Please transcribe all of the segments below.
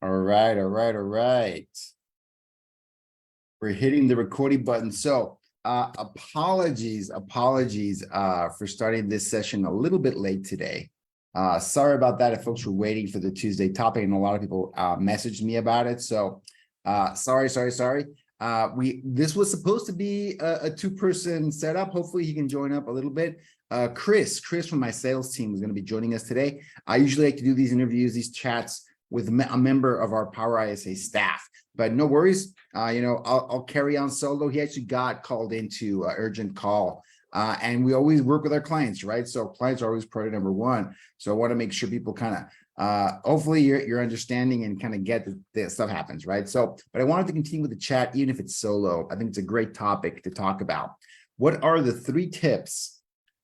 All right, all right, all right. We're hitting the recording button. So apologies for starting this session a little bit late today. Sorry about that if folks were waiting for the Tuesday topic, and a lot of people messaged me about it. So sorry. This was supposed to be a two-person setup. Hopefully he can join up a little bit. Chris from my sales team is going to be joining us today. I usually like to do these interviews, these chats with a member of our Power ISA staff, but no worries. I'll carry on solo. He actually got called into urgent call, and we always work with our clients, right? So clients are always priority number one. So I want to make sure people kind of, hopefully you're understanding and kind of get that stuff happens, right? So, but I wanted to continue with the chat, even if it's solo. I think it's a great topic to talk about. What are the 3 tips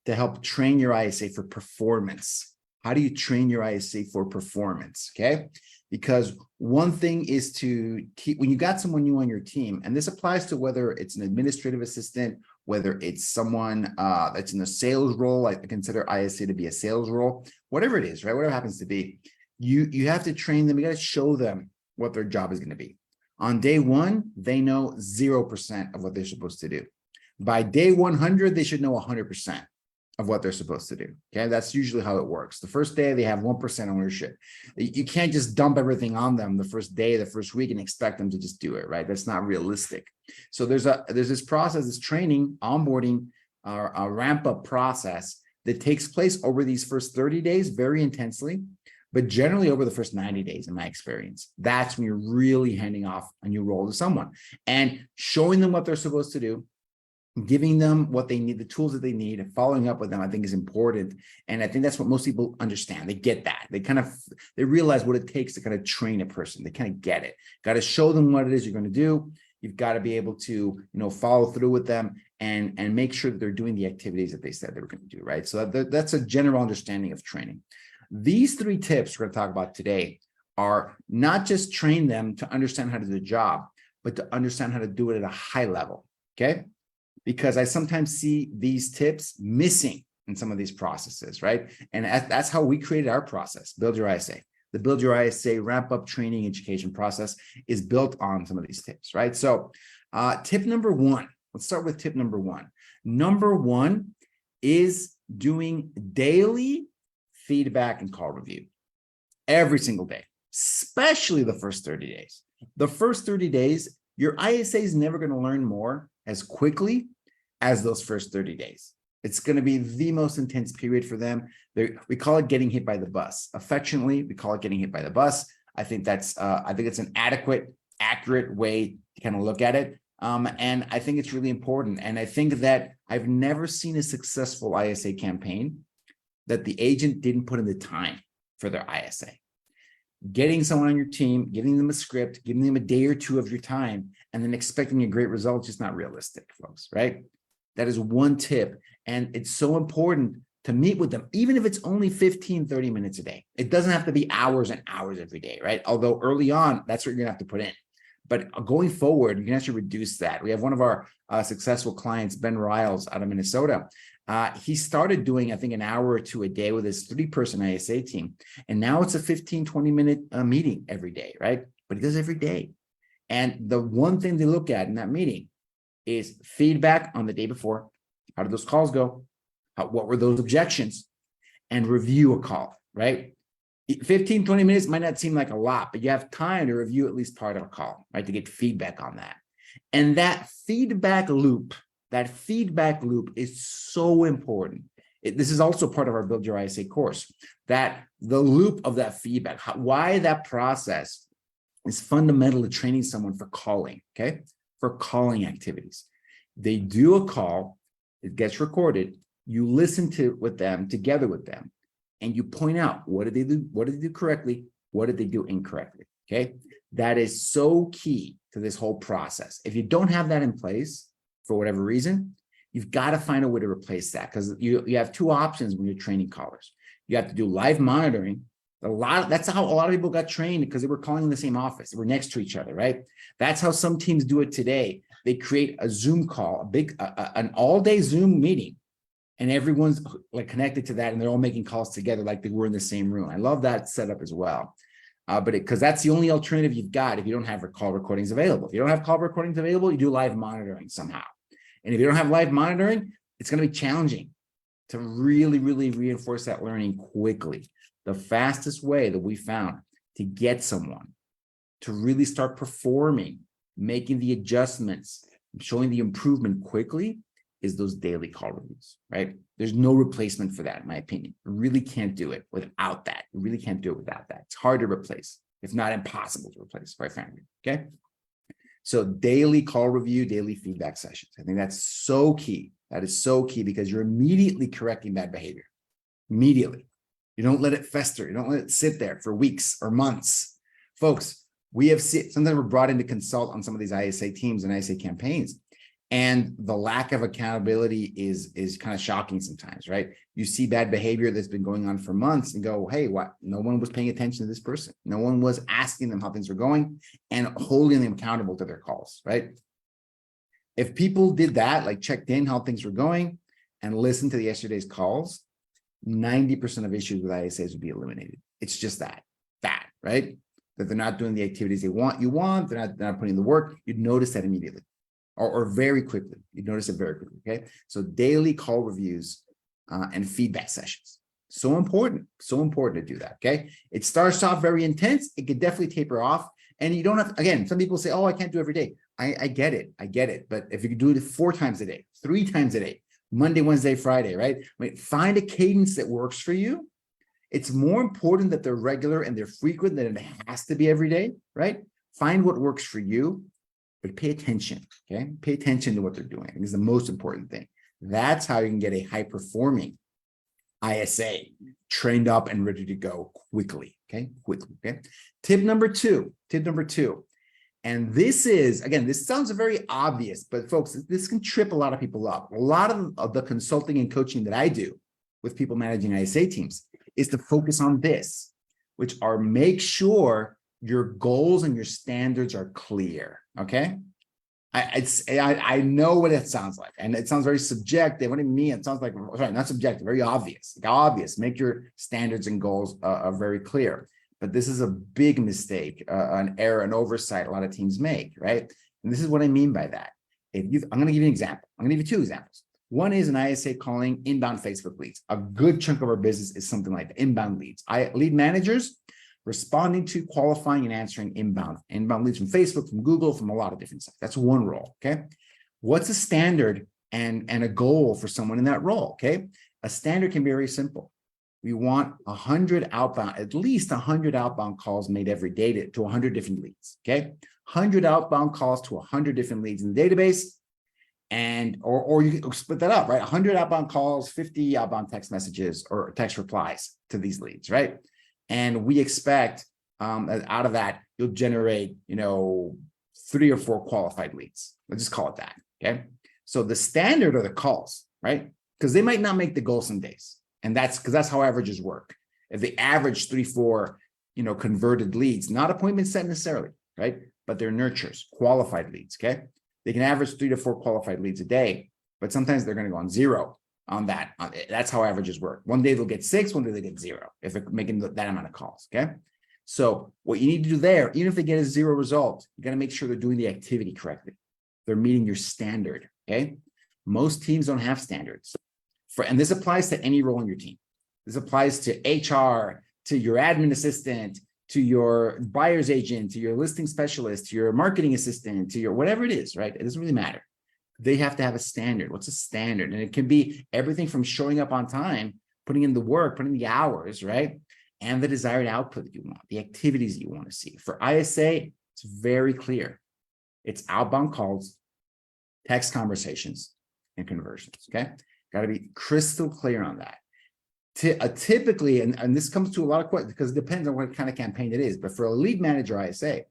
to help train your ISA for performance? How do you train your ISA for performance? Okay. Because one thing is to keep, when you got someone new on your team, and this applies to whether it's an administrative assistant, whether it's someone that's in a sales role, I consider ISA to be a sales role, whatever it is, right? Whatever happens to be, you have to train them. You got to show them what their job is going to be. On day 1, they know 0% of what they're supposed to do. By day 100, they should know 100% of what they're supposed to do. Okay, that's usually how it works. The first day they have 1% ownership. You can't just dump everything on them the first day, the first week, and expect them to just do it, right? That's not realistic. So there's this process, this training, onboarding, a ramp up process that takes place over these first 30 days very intensely, but generally over the first 90 days, in my experience. That's when you're really handing off a new role to someone and showing them what they're supposed to do, giving them what they need, the tools that they need, and following up with them, I think is important. And I think that's what most people understand. They get that. They realize what it takes to kind of train a person. They kind of get it. Got to show them what it is you're going to do. You've got to be able to, follow through with them and make sure that they're doing the activities that they said they were going to do, right? So that's a general understanding of training. These 3 tips we're going to talk about today are not just train them to understand how to do the job, but to understand how to do it at a high level, okay? Because I sometimes see these tips missing in some of these processes, right? And that's how we created our process, Build Your ISA. The Build Your ISA ramp up training education process is built on some of these tips, right? So tip number 1, let's start with tip number 1. Number 1 is doing daily feedback and call review every single day, especially the first 30 days. The first 30 days, your ISA is never going to learn more as quickly as those first 30 days. It's going to be the most intense period for them. We call it getting hit by the bus. Affectionately, we call it getting hit by the bus. I think it's an adequate, accurate way to kind of look at it. And I think it's really important. And I think that I've never seen a successful ISA campaign that the agent didn't put in the time for their ISA. Getting someone on your team, giving them a script, giving them a day or 2 of your time, and then expecting a great result is just not realistic, folks, right? That is one tip. And it's so important to meet with them, even if it's only 15, 30 minutes a day. It doesn't have to be hours and hours every day, right? Although early on, that's what you're gonna have to put in. But going forward, you can actually reduce that. We have one of our successful clients, Ben Riles out of Minnesota. He started doing, I think, an hour or 2 a day with his 3-person ISA team. And now it's a 15, 20-minute meeting every day, right? But he does every day. And the one thing they look at in that meeting is feedback on the day before. How did those calls go? What were those objections? And review a call, right? 15, 20 minutes might not seem like a lot, but you have time to review at least part of a call, right? To get feedback on that. And that feedback loop is so important. This is also part of our Build Your ISA course, that the loop of that feedback, why that process is fundamental to training someone for calling, okay? For calling activities. They do a call, it gets recorded, you listen to with them, together with them, and you point out, what did they do? What did they do correctly? What did they do incorrectly? Okay. That is so key to this whole process. If you don't have that in place for whatever reason, you've got to find a way to replace that, because you have 2 options when you're training callers. You have to do live monitoring. That's how a lot of people got trained, because they were calling in the same office. They were next to each other, right? That's how some teams do it today. They create a Zoom call, an all-day Zoom meeting, and everyone's like connected to that, and they're all making calls together like they were in the same room. I love that setup as well. But because that's the only alternative you've got if you don't have call recordings available. If you don't have call recordings available, you do live monitoring somehow. And if you don't have live monitoring, it's going to be challenging to really, really reinforce that learning quickly. The fastest way that we found to get someone to really start performing, making the adjustments, showing the improvement quickly is those daily call reviews, right? There's no replacement for that, in my opinion. You really can't do it without that. You really can't do it without that. It's hard to replace, if not impossible to replace, quite frankly, okay? So daily call review, daily feedback sessions. I think that's so key. That is so key because you're immediately correcting bad behavior. Immediately. You don't let it fester. You don't let it sit there for weeks or months. Folks, we have seen, sometimes we're brought in to consult on some of these ISA teams and ISA campaigns. And the lack of accountability is kind of shocking sometimes, right? You see bad behavior that's been going on for months and go, hey, what? No one was paying attention to this person. No one was asking them how things were going and holding them accountable to their calls, right? If people did that, like checked in how things were going and listened to yesterday's calls, 90% of issues with ISAs would be eliminated. It's just that, right? That they're not doing the activities they're not putting in the work. You'd notice that immediately. Or very quickly. You notice it very quickly, okay? So daily call reviews and feedback sessions. So important to do that, okay? It starts off very intense. It could definitely taper off. And you don't have, again, some people say, oh, I can't do it every day. I get it. But if you can do it 4 times a day, 3 times a day, Monday, Wednesday, Friday, right? Find a cadence that works for you. It's more important that they're regular and they're frequent than it has to be every day, right? Find what works for you. But pay attention, okay? Pay attention to what they're doing. I think is the most important thing. That's how you can get a high-performing ISA trained up and ready to go quickly, okay? Tip number two. And this is, again, this sounds very obvious, but folks, this can trip a lot of people up. A lot of the consulting and coaching that I do with people managing ISA teams is to focus on this, which are make sure your goals and your standards are clear, okay? I know what it sounds like, and it sounds very subjective. What do you mean? It sounds like, sorry, not subjective, very obvious. Like obvious, make your standards and goals are very clear. But this is a big mistake, an error, an oversight a lot of teams make, right? And this is what I mean by that. I'm going to give you an example. I'm going to give you 2 examples. One is an ISA calling inbound Facebook leads. A good chunk of our business is something like that, inbound leads. Lead managers responding to, qualifying, and answering inbound leads from Facebook, from Google, from a lot of different sites. That's one role, okay? What's a standard and a goal for someone in that role, okay? A standard can be very simple. We want 100 outbound, at least 100 outbound calls made every day to 100 different leads, okay? 100 outbound calls to 100 different leads in the database, and or you can split that up, right? 100 outbound calls, 50 outbound text messages or text replies to these leads, right? And we expect out of that, you'll generate, 3 or 4 qualified leads. Let's just call it that, okay? So the standard are the calls, right? Because they might not make the goal some days. And that's because that's how averages work. If they average 3, 4, converted leads, not appointments set necessarily, right? But they're nurtures, qualified leads, okay? They can average 3 to 4 qualified leads a day, but sometimes they're going to go on 0 on that. That's how averages work. One day they'll get 6, one day they get 0 if they're making that amount of calls, okay? So what you need to do there, even if they get a 0 result, you got to make sure they're doing the activity correctly. They're meeting your standard, okay? Most teams don't have standards. And this applies to any role in your team. This applies to HR, to your admin assistant, to your buyer's agent, to your listing specialist, to your marketing assistant, to your whatever it is, right? It doesn't really matter. They have to have a standard. What's a standard? And it can be everything from showing up on time, putting in the work, putting in the hours, right? And the desired output that you want, the activities that you want to see. For ISA, it's very clear. It's outbound calls, text conversations, and conversions, okay? Got to be crystal clear on that. Typically, and this comes to a lot of questions because it depends on what kind of campaign it is, but for a lead manager ISA,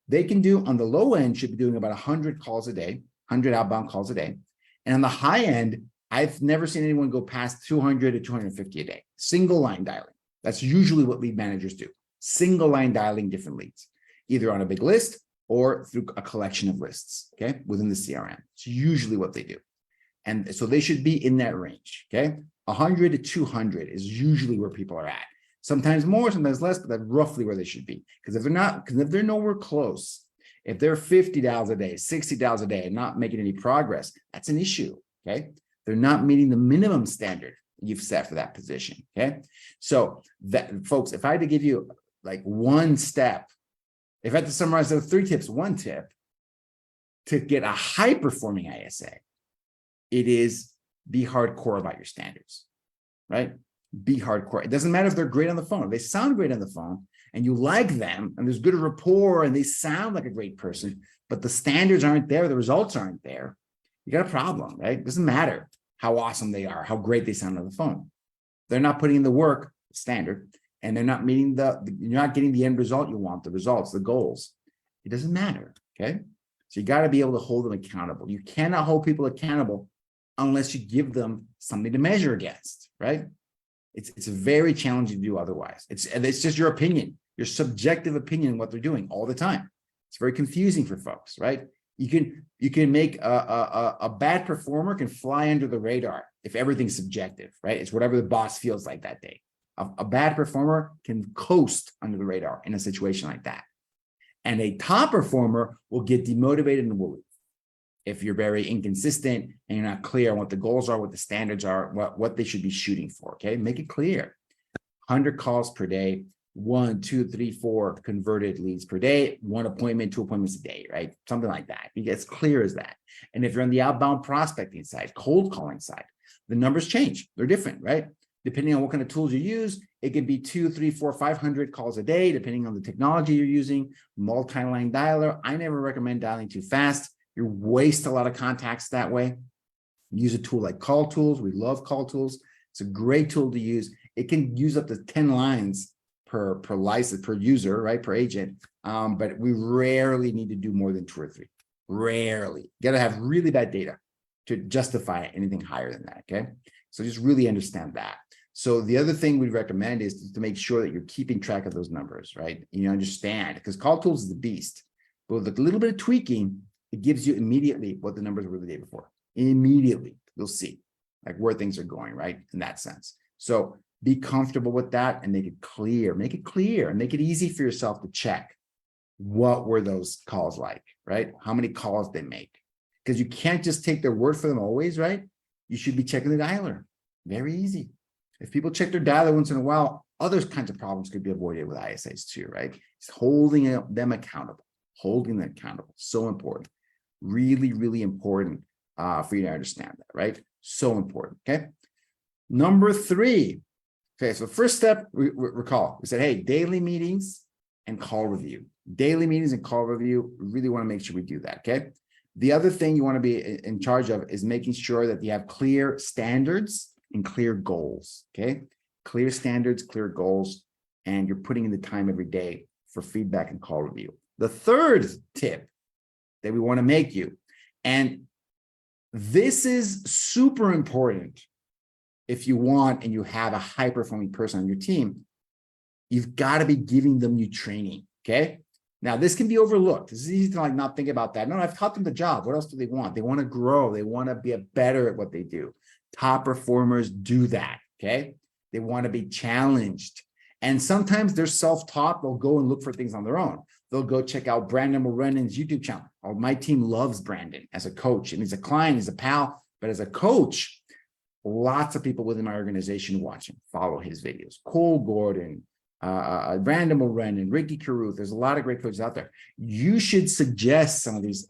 they can do on the low end, should be doing about 100 calls a day, 100 outbound calls a day. And on the high end, I've never seen anyone go past 200 to 250 a day. Single line dialing. That's usually what lead managers do. Single line dialing different leads, either on a big list or through a collection of lists, okay, within the CRM. It's usually what they do. And so they should be in that range, okay? 100 to 200 is usually where people are at. Sometimes more, sometimes less, but that's roughly where they should be. Because if they're nowhere close, if they're 50 dials a day, 60 dials a day, and not making any progress, that's an issue. Okay. They're not meeting the minimum standard you've set for that position. Okay. So that, folks, if I had to give you like one step, if I had to summarize those 3 tips, one tip to get a high performing ISA, it is be hardcore about your standards, right? Be hardcore. It doesn't matter if they're great on the phone. If they sound great on the phone and you like them and there's good rapport and they sound like a great person, but the standards aren't there, the results aren't there, you got a problem, right? It doesn't matter how awesome they are, how great they sound on the phone. They're not putting in the work, standard, and they're not meeting you're not getting the end result you want, the results, the goals. It doesn't matter, okay? So you got to be able to hold them accountable. You cannot hold people accountable unless you give them something to measure against, right? It's very challenging to do otherwise. It's just your opinion, your subjective opinion on what they're doing all the time. It's very confusing for folks, right? You can make a bad performer can fly under the radar if everything's subjective, right? It's whatever the boss feels like that day. A bad performer can coast under the radar in a situation like that. And a top performer will get demotivated and will leave if you're very inconsistent and you're not clear on what the goals are, what the standards are, what they should be shooting for, okay? Make it clear. 100 calls per day, 1, 2, 3, 4 converted leads per day, 1 appointment, 2 appointments a day, right? Something like that. You get as clear as that. And if you're on the outbound prospecting side, cold calling side, the numbers change. They're different, right? Depending on what kind of tools you use, it can be 2, 3, 4, 500 calls a day, depending on the technology you're using, multi-line dialer. I never recommend dialing too fast. You waste a lot of contacts that way. Use a tool like Call Tools. We love Call Tools. It's a great tool to use. It can use up to 10 lines per license, per user, right? Per agent. But we rarely need to do more than 2 or 3. Rarely. You got to have really bad data to justify anything higher than that, okay? So just really understand that. So the other thing we recommend is to make sure that you're keeping track of those numbers, right? You understand, because Call Tools is the beast. But with a little bit of tweaking, it gives you immediately what the numbers were the day before. Immediately, you'll see like where things are going, right? In that sense. So be comfortable with that and make it clear and make it easy for yourself to check what were those calls like, right? How many calls they make, because you can't just take their word for them always, right? You should be checking the dialer. Very easy. If people check their dialer once in a while, other kinds of problems could be avoided with ISAs too, right? It's holding them accountable, so important. Really, really important for you to understand that, right? So important, okay? Number 3, okay, so first step, recall, we said, hey, daily meetings and call review. Daily meetings and call review, we really want to make sure we do that, okay? The other thing you want to be in charge of is making sure that you have clear standards and clear goals, okay? Clear standards, clear goals, and you're putting in the time every day for feedback and call review. The third tip that we want to make you, and this is super important if you want and you have a high-performing person on your team, you've got to be giving them new training, okay? Now, this can be overlooked. It's easy to not think about that. No, I've taught them the job. What else do they want? They want to grow. They want to be better at what they do. Top performers do that, okay? They want to be challenged. And sometimes they're self-taught. They'll go and look for things on their own. They'll go check out Brandon Mulrenan's YouTube channel. Oh, my team loves Brandon as a coach. And he's a client, he's a pal. But as a coach, lots of people within my organization watch him, follow his videos. Cole Gordon, Brandon Mulrenan, Ricky Caruth. There's a lot of great coaches out there. You should suggest some of these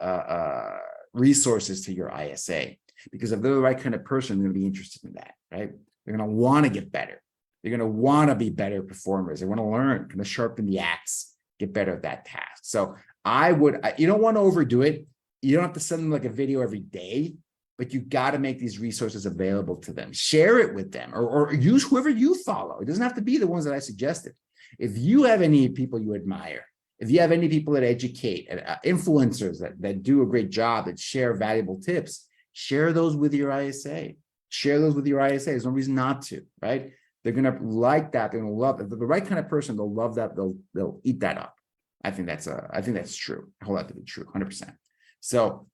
resources to your ISA, because if they're the right kind of person, they're going to be interested in that, right? They're going to want to get better. They're going to want to be better performers. They want to learn, kind of sharpen the axe, get better at that task. So you don't want to overdo it. You don't have to send them like a video every day, but you got to make these resources available to them. Share it with them, or use whoever you follow. It doesn't have to be the ones that I suggested. If you have any people you admire, if you have any people that educate, influencers that do a great job, that share valuable tips, share those with your ISA. Share those with your ISA. There's no reason not to, right? They're going to like that. They're going to love it. If they're the right kind of person, they'll love that. They'll eat that up. I think that's true. I hold that to be true, 100%. So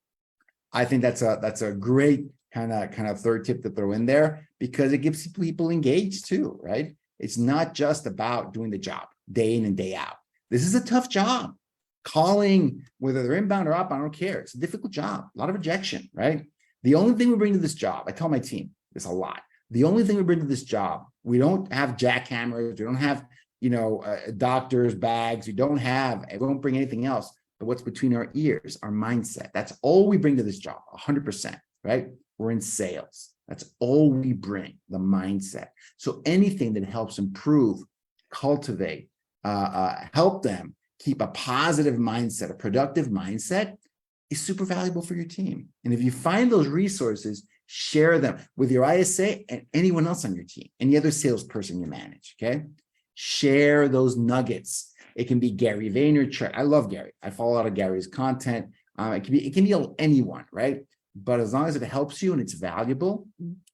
I think that's a great kind of third tip to throw in there, because it gives people engaged too, right? It's not just about doing the job day in and day out. This is a tough job. Calling, whether they're inbound or outbound, I don't care. It's a difficult job, a lot of rejection, right? The only thing we bring to this job, I tell my team this a lot. The only thing we bring to this job, we don't have jackhammers, we don't have, doctors' bags, we don't bring anything else but what's between our ears, our mindset. That's all we bring to this job, 100%, right? We're in sales. That's all we bring, the mindset. So anything that helps improve, cultivate, help them keep a positive mindset, a productive mindset, is super valuable for your team. And if you find those resources, share them with your ISA and anyone else on your team, any other salesperson you manage, okay? Share those nuggets. It can be Gary Vaynerchuk. I love Gary. I follow a lot of Gary's content. It can be anyone, right? But as long as it helps you and it's valuable,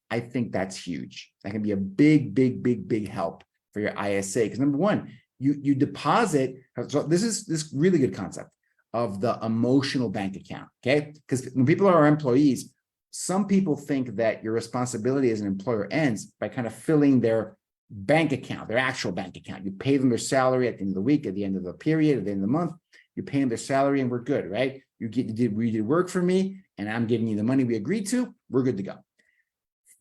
I think that's huge. That can be a big help for your ISA. Because number one, you deposit. So this is this really good concept of the emotional bank account, okay? Because when people are our employees, some people think that your responsibility as an employer ends by kind of filling their bank account, their actual bank account. You pay them their salary at the end of the week, at the end of the period, at the end of the month. You pay them their salary and we're good, right? You did work for me and I'm giving you the money we agreed to. We're good to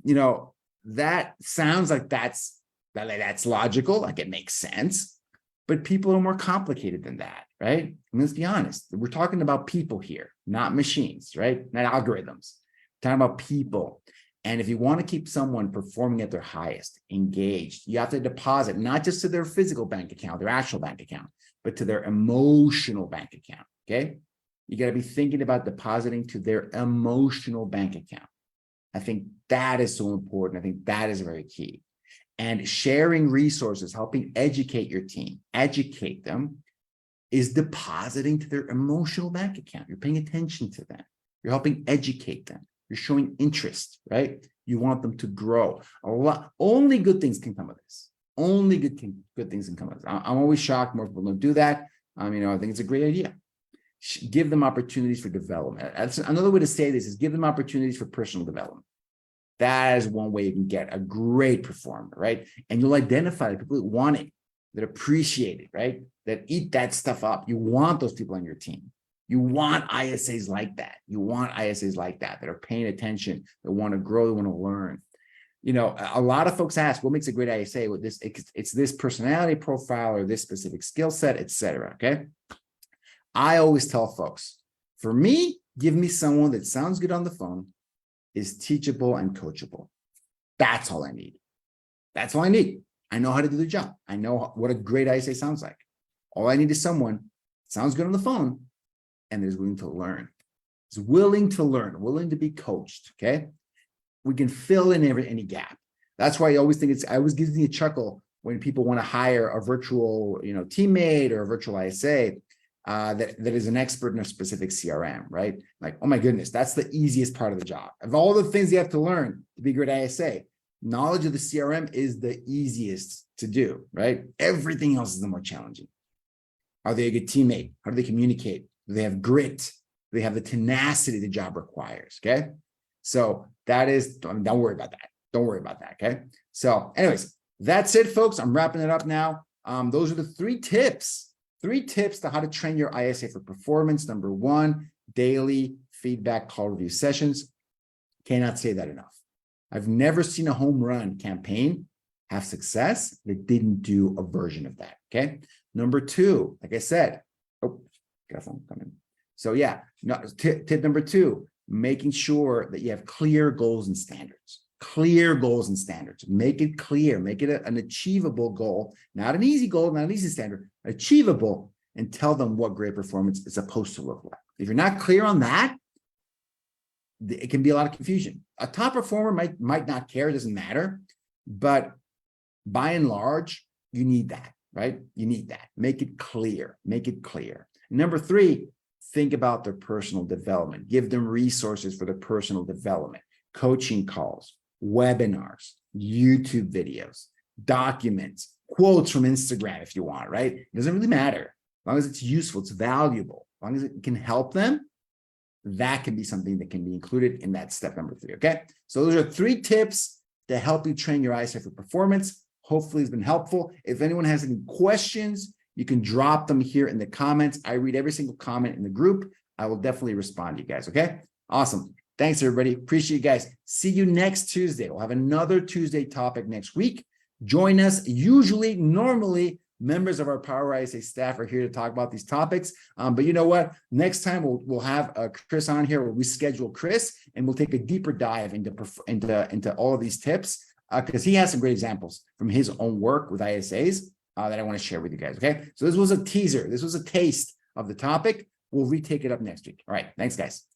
go. That sounds like that's logical, like it makes sense. But people are more complicated than that, right? And let's be honest, we're talking about people here, not machines, right? Not algorithms. We're talking about people. And if you want to keep someone performing at their highest, engaged, you have to deposit not just to their physical bank account, their actual bank account, but to their emotional bank account, okay? You got to be thinking about depositing to their emotional bank account. I think that is so important. I think that is very key. And sharing resources, helping educate your team, educate them, is depositing to their emotional bank account. You're paying attention to them. You're helping educate them. You're showing interest, right? You want them to grow. Only good things can come of this. Only good things can come of this. I'm always shocked more people don't do that. I think it's a great idea. Give them opportunities for development. That's another way to say this is give them opportunities for personal development. That is one way you can get a great performer, right? And you'll identify the people that want it, that appreciate it, right? That eat that stuff up. You want those people on your team. You want ISAs like that. You want ISAs like that are paying attention, that want to grow, that want to learn. A lot of folks ask, what makes a great ISA? With this, it's this personality profile or this specific skill set, etc. Okay. I always tell folks, for me, give me someone that sounds good on the phone, is teachable and coachable. That's all I need. That's all I need. I know how to do the job. I know what a great ISA sounds like. All I need is someone that sounds good on the phone and is willing to learn. Is willing to learn, willing to be coached. Okay. We can fill in any gap. That's why I always think I always gives me a chuckle when people want to hire a virtual, teammate or a virtual ISA that is an expert in a specific CRM, right? Like, oh my goodness, that's the easiest part of the job. Of all the things you have to learn to be a great ISA, knowledge of the CRM is the easiest to do, right? Everything else is the more challenging. Are they a good teammate? How do they communicate? Do they have grit? Do they have the tenacity the job requires? Okay. So that is, don't worry about that. Don't worry about that. Okay. So anyways, that's it, folks. I'm wrapping it up now. Those are the 3 tips to how to train your ISA for performance. Number 1, daily feedback call review sessions. Cannot say that enough. I've never seen a home run campaign have success that didn't do a version of that. Okay. Number 2, like I said, got a phone coming. So yeah, tip number 2, making sure that you have clear goals and standards. Clear goals and standards. Make it clear. Make it an achievable goal, not an easy goal, not an easy standard, achievable, and tell them what great performance is supposed to look like. If you're not clear on that, it can be a lot of confusion. A top performer might not care, it doesn't matter, but by and large, you need that, right? You need that. Make it clear. Make it clear. Number 3, think about their personal development. Give them resources for their personal development, coaching calls, webinars, YouTube videos, documents, quotes from Instagram if you want, right? It doesn't really matter. As long as it's useful, it's valuable, as long as it can help them, that can be something that can be included in that step number 3, okay? So those are 3 tips to help you train your ISA for performance. Hopefully it's been helpful. If anyone has any questions, you can drop them here in the comments. I read every single comment in the group. I will definitely respond to you guys, okay? Awesome. Thanks, everybody. Appreciate you guys. See you next Tuesday. We'll have another Tuesday topic next week. Join us. Normally, members of our Power ISA staff are here to talk about these topics. But you know what? Next time we'll have Chris on here, where we schedule Chris, and we'll take a deeper dive into all of these tips, because he has some great examples from his own work with ISAs that I want to share with you guys. Okay, so this was a teaser. This was a taste of the topic. We'll retake it up next week. All right. Thanks, guys.